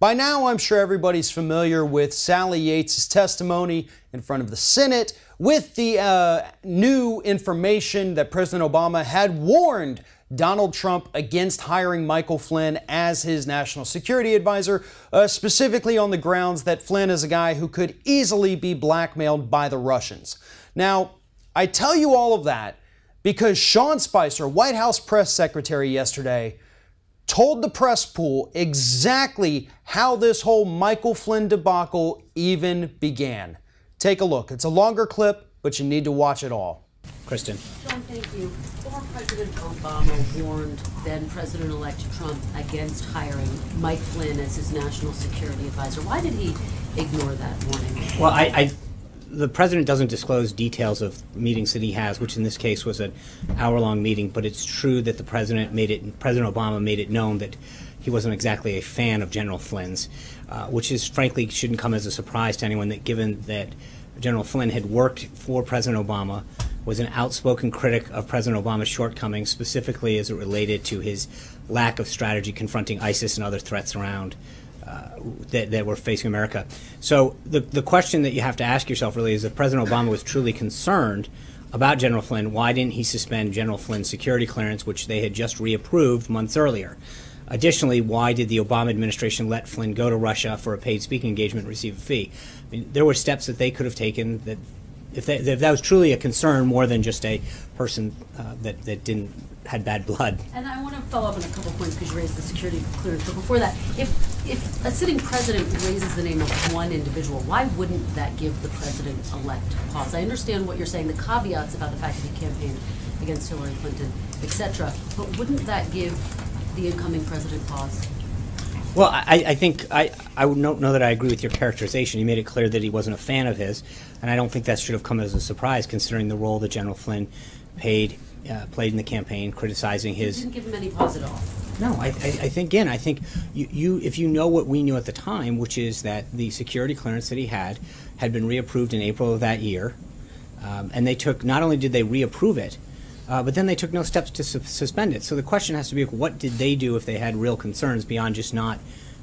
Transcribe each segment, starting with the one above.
By now, I'm sure everybody's familiar with Sally Yates' testimony in front of the Senate with the new information that President Obama had warned Donald Trump against hiring Michael Flynn as his national security advisor, specifically on the grounds that Flynn is a guy who could easily be blackmailed by the Russians. Now, I tell you all of that because Sean Spicer, White House press secretary yesterday, told the press pool exactly how this whole Michael Flynn debacle even began. Take a look. It's a longer clip, but you need to watch it all. Kristen. Sean, thank you. Former President Obama warned then President-elect Trump against hiring Mike Flynn as his national security advisor. Why did he ignore that warning? Well, the president doesn't disclose details of meetings that he has, which in this case was an hour-long meeting, but it's true that President Obama made it known that he wasn't exactly a fan of General Flynn's, which is frankly shouldn't come as a surprise to anyone, that given that General Flynn had worked for President Obama, was an outspoken critic of President Obama's shortcomings, specifically as it related to his lack of strategy confronting ISIS and other threats around that were facing America. So the question that you have to ask yourself really is, if President Obama was truly concerned about General Flynn, why didn't he suspend General Flynn's security clearance, which they had just reapproved months earlier? Additionally, why did the Obama administration let Flynn go to Russia for a paid speaking engagement and receive a fee? I mean, there were steps that they could have taken that, if that was truly a concern, more than just a person that had bad blood. And I want to follow up on a couple of points because you raised the security clearance. But before that, if a sitting president raises the name of one individual, why wouldn't that give the president-elect pause? I understand what you're saying, the caveats about the fact that he campaigned against Hillary Clinton, etc. But wouldn't that give the incoming president pause? Well, I think I would know that I agree with your characterization. You made it clear that he wasn't a fan of his, and I don't think that should have come as a surprise, considering the role that General Flynn played in the campaign, criticizing his. You didn't give him any pause at all. No, I think if you know what we knew at the time, which is that the security clearance that he had been reapproved in April of that year, and they took, not only did they reapprove it, but then they took no steps to suspend it. So the question has to be, what did they do if they had real concerns beyond just not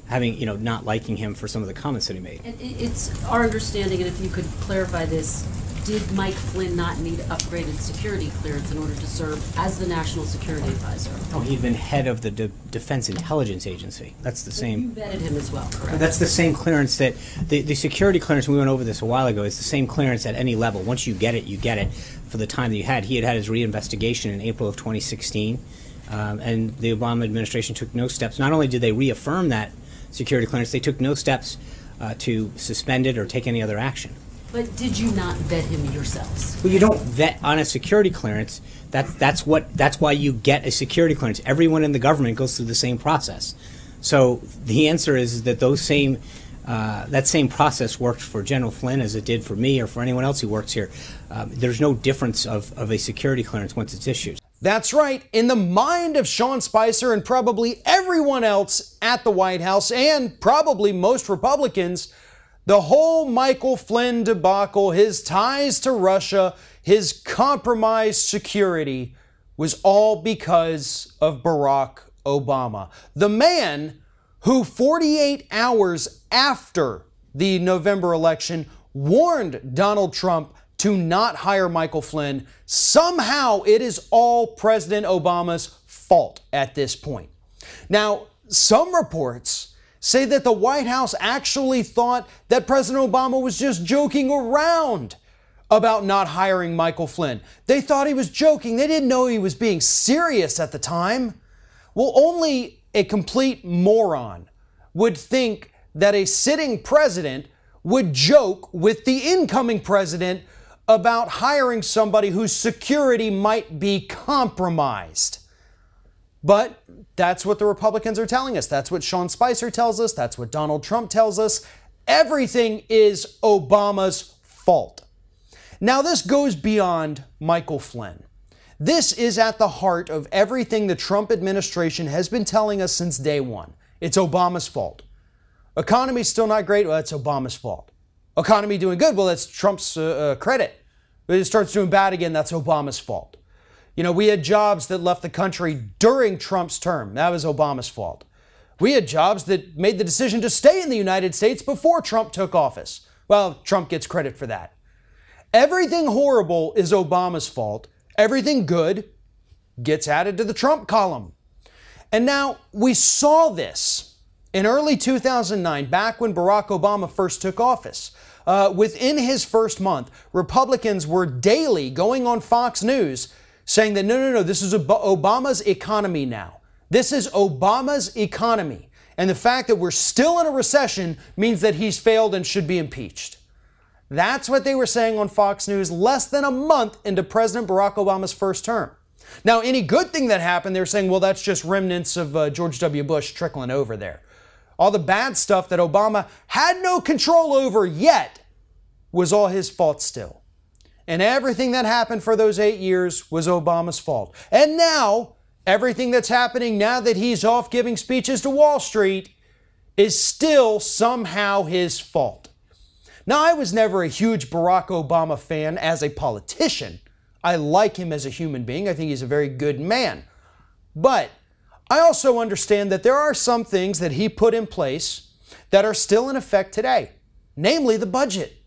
having, not liking him for some of the comments that he made? It's our understanding, and if you could clarify this, did Mike Flynn not need upgraded security clearance in order to serve as the national security advisor? Oh, he'd been head of the Defense Intelligence Agency. That's the same. You vetted him as well, correct? That's the same clearance that the security clearance. We went over this a while ago. It's the same clearance at any level. Once you get it, you get it. For the time that you had, he had his reinvestigation in April of 2016, and the Obama administration took no steps. Not only did they reaffirm that security clearance, they took no steps to suspend it or take any other action. But did you not vet him yourselves? Well, you don't vet on a security clearance. That's why you get a security clearance. Everyone in the government goes through the same process. So the answer is that that same process worked for General Flynn as it did for me or for anyone else who works here. There's no difference of a security clearance once it's issued. That's right. In the mind of Sean Spicer and probably everyone else at the White House, and probably most Republicans, the whole Michael Flynn debacle, his ties to Russia, his compromised security, was all because of Barack Obama. The man who 48 hours after the November election warned Donald Trump to not hire Michael Flynn. Somehow it is all President Obama's fault at this point. Now, some reports say that the White House actually thought that President Obama was just joking around about not hiring Michael Flynn. They thought he was joking. They didn't know he was being serious at the time. Well, only a complete moron would think that a sitting president would joke with the incoming president about hiring somebody whose security might be compromised. But that's what the Republicans are telling us. That's what Sean Spicer tells us. That's what Donald Trump tells us. Everything is Obama's fault. Now, this goes beyond Michael Flynn. This is at the heart of everything the Trump administration has been telling us since day one. It's Obama's fault. Economy's still not great. Well, that's Obama's fault. Economy doing good. Well, that's Trump's credit. If it starts doing bad again, that's Obama's fault. We had jobs that left the country during Trump's term. That was Obama's fault. We had jobs that made the decision to stay in the United States before Trump took office. Well, Trump gets credit for that. Everything horrible is Obama's fault. Everything good gets added to the Trump column. And now we saw this in early 2009, back when Barack Obama first took office. Within his first month, Republicans were daily going on Fox News saying that no, this is Obama's economy now. This is Obama's economy. And the fact that we're still in a recession means that he's failed and should be impeached. That's what they were saying on Fox News less than a month into President Barack Obama's first term. Now, any good thing that happened, they were saying, well, that's just remnants of George W. Bush trickling over there. All the bad stuff that Obama had no control over yet was all his fault still. And everything that happened for those 8 years was Obama's fault. And now, everything that's happening now that he's off giving speeches to Wall Street is still somehow his fault. Now, I was never a huge Barack Obama fan as a politician. I like him as a human being. I think he's a very good man. But I also understand that there are some things that he put in place that are still in effect today, namely the budget.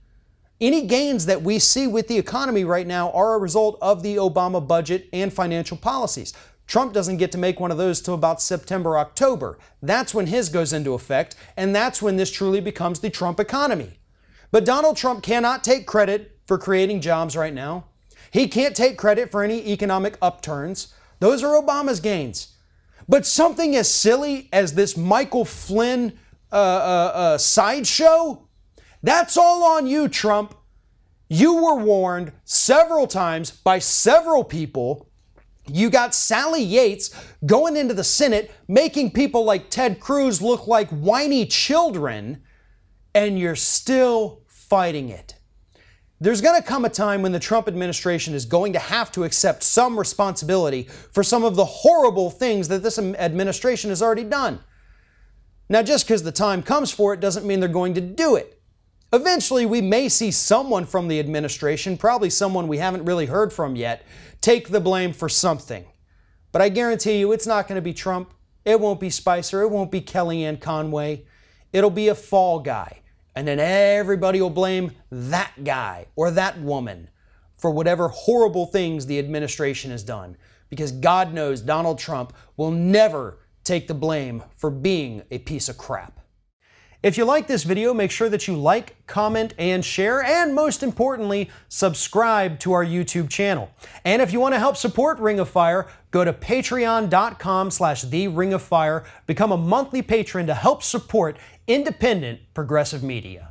Any gains that we see with the economy right now are a result of the Obama budget and financial policies. Trump doesn't get to make one of those till about September, October. That's when his goes into effect, and that's when this truly becomes the Trump economy. But Donald Trump cannot take credit for creating jobs right now. He can't take credit for any economic upturns. Those are Obama's gains. But something as silly as this Michael Flynn sideshow, that's all on you, Trump. You were warned several times by several people. You got Sally Yates going into the Senate, making people like Ted Cruz look like whiny children, and you're still fighting it. There's going to come a time when the Trump administration is going to have to accept some responsibility for some of the horrible things that this administration has already done. Now, just because the time comes for it doesn't mean they're going to do it. Eventually, we may see someone from the administration, probably someone we haven't really heard from yet, take the blame for something. But I guarantee you it's not going to be Trump. It won't be Spicer. It won't be Kellyanne Conway. It'll be a fall guy. And then everybody will blame that guy or that woman for whatever horrible things the administration has done. Because God knows Donald Trump will never take the blame for being a piece of crap. If you like this video, make sure that you like, comment, and share, and most importantly, subscribe to our YouTube channel. And if you want to help support Ring of Fire, go to patreon.com/TheRingOfFire, become a monthly patron to help support independent progressive media.